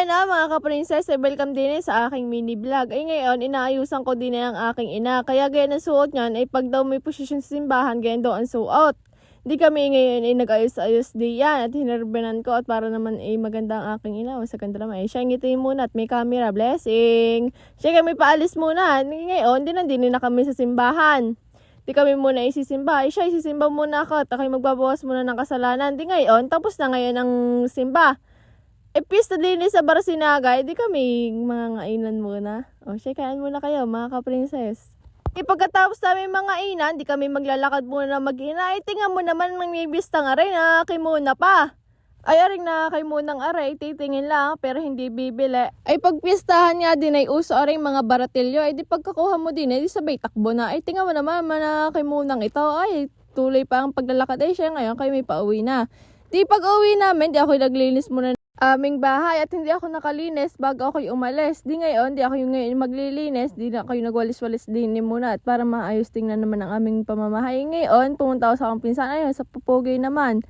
ayan na mga ka-princess, welcome din sa aking mini vlog. Ay ngayon, inaayusan ko din ang aking ina. Kaya gaya ng suot niyan, ay pag daw may posisyon sa simbahan, gaya daw ang suot. Di kami ngayon ay nag-ayos-ayos di yan at hinarbanan ko at para naman ay maganda ang aking ina. Sa ganda naman ay siya ngitiin muna at may camera, blessing. Siya kami paalis muna. Ngayon, din na kami sa simbahan. Di kami muna isisimba. Ay siya, isisimba muna ako at ako'y magbabawas muna ng kasalanan. Di ngayon, tapos na ngayon ang simba. Pista din sa Barasinaga, di kami mga ngainan muna. O, siya, kain muna kayo, mga ka-princess. Pagkatapos namin mga inan, di kami maglalakad muna na mag-ina. Ay, tingnan mo naman, mangbibista nga rin, kay muna pa. Ay, aring na kay munang aray, titingin lang, pero hindi bibili. Ay, pagpistahan nga din ay uso aring mga baratilyo. Ay, di pagkakuha mo din, di sabay takbo na. Ay, tingnan mo naman, kay munang ito. Ay, tuloy pa ang paglalakad. Ay, siya ngayon, kayo may pauwi na. Di pag-uwi namin, di ako naglinis muna aming bahay at hindi ako nakalinis bago ako umalis. Di ngayon, di ako yung ngayon maglilinis, di na kayo nagwalis-walis din muna at para maayos tingnan naman ang aming pamamahay. Ngayon, pumunta ako sa akong pinsan, ayun, sa Pupugay naman.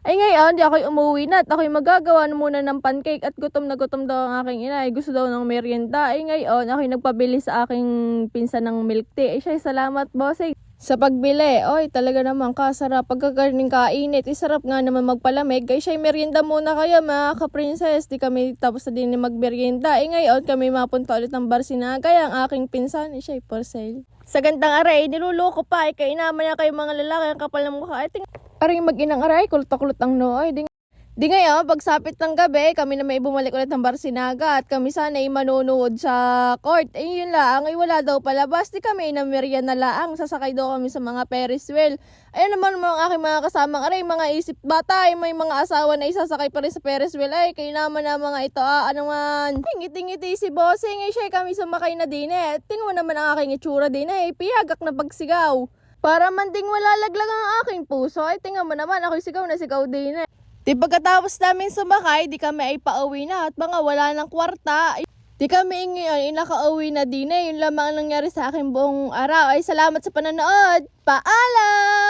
Ay ngayon, di ako umuwi na at ako'y magagawa na muna ng pancake at gutom na gutom daw ang aking ina. Ay, gusto daw ng merienda. Ay ngayon, ako'y nagpabili sa aking pinsan ng milk tea. Ay siya, salamat bossing sa pagbili. Oy, talaga naman kasarap. Pagkagaling kainit, isarap nga naman magpalamig. Ay siya, merienda muna kayo mga ka-princess. Di kami tapos na din magmerienda. Ay ngayon, kami mapunta ulit ng Barasinaga. Ang aking pinsan, ay siya, for sale. Sa gandang aray, niluloko pa. Ay kainaman niya kayo mga lalaki, ang kapal ng mukha. Ay, aring mag-inang aray, kulot-kulot ang nooy. Di ngayon, pagsapit ng gabi, kami na may bumalik ulit ng Barasinaga at kami sana ay manunood sa court. Eh yun lang, ay wala daw palabas. Di kami na merienda na laang, sasakay daw kami sa mga Ferris wheel. Ayun naman mga aking mga kasamang aray, mga isip bata, ay may mga asawa na isasakay pa rin sa Ferris wheel. Ay, kayo naman na mga ito, ano man. Ngiti-ngiti si bossing, ay siya kami sumakay na din eh. Tingnan mo naman ang aking itsura din eh, piyagak na pagsigaw. Para man ding malalaglag ang aking puso, ay tingnan mo naman, ako'y sigaw na sigaw din eh. Di pagkatapos namin sumakay, di kami ay pauwi na at mga wala ng kwarta. Di kami ngayon nakauwi na din eh. Yun lamang ang nangyari sa aking buong araw. Ay salamat sa panonood. Paalam!